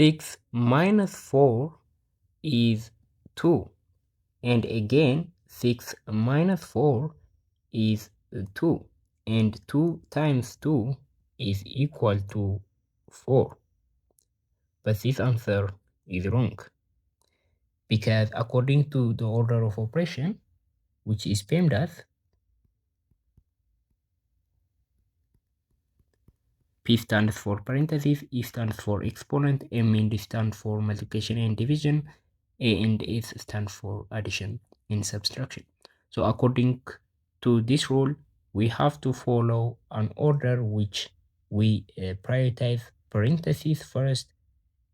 6 minus 4 is 2. And again, 6 minus 4 is 2. And 2 times 2 is equal to 4. But this answer is wrong. Because according to the order of operation, which is PEMDAS, P stands for parentheses, E stands for exponent, M and D stands for multiplication and division, A and S stands for addition and subtraction. So according to this rule, we have to follow an order which we prioritize parentheses first,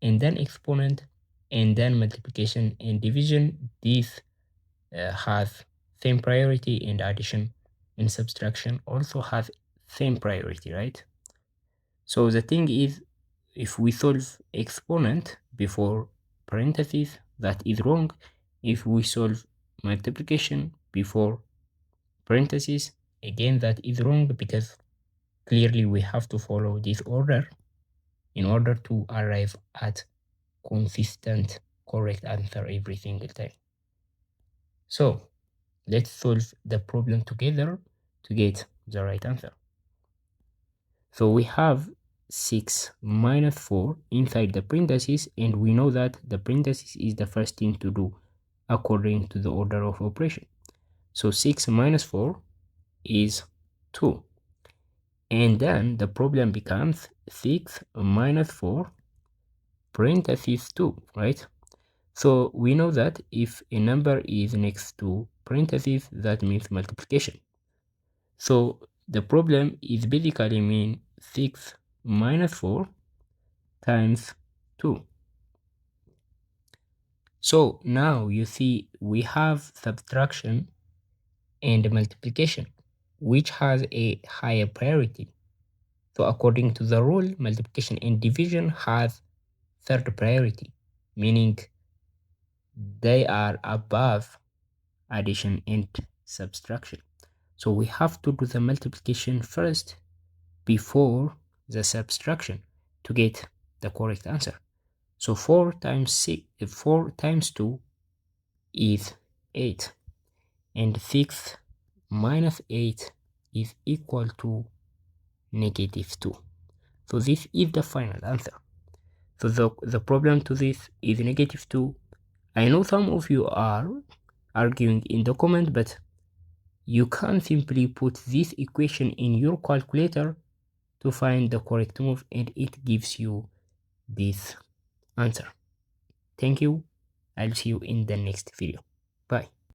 and then exponent, and then multiplication and division. This has same priority, and addition and subtraction also has same priority, right? So the thing is, if we solve exponent before parentheses, that is wrong. If we solve multiplication before parentheses, again that is wrong, because clearly we have to follow this order in order to arrive at consistent correct answer every single time. So let's solve the problem together to get the right answer. So we have 6 minus 4 inside the parentheses, and we know that the parentheses is the first thing to do according to the order of operation. So 6 minus 4 is 2. And then the problem becomes 6 minus 4 parentheses 2, right? So we know that if a number is next to parentheses, that means multiplication. So the problem is basically mean 6 minus 4 times 2. So now you see we have subtraction and multiplication, which has a higher priority. So according to the rule, multiplication and division has third priority, meaning they are above addition and subtraction. So we have to do the multiplication first before the subtraction to get the correct answer. So 4 times 2 is 8, and 6 minus 8 is equal to -2. So this is the final answer. So the problem to this is -2. I know some of you are arguing in the comment, but you can simply put this equation in your calculator to find the correct move, and it gives you this answer. Thank you. I'll see you in the next video. Bye.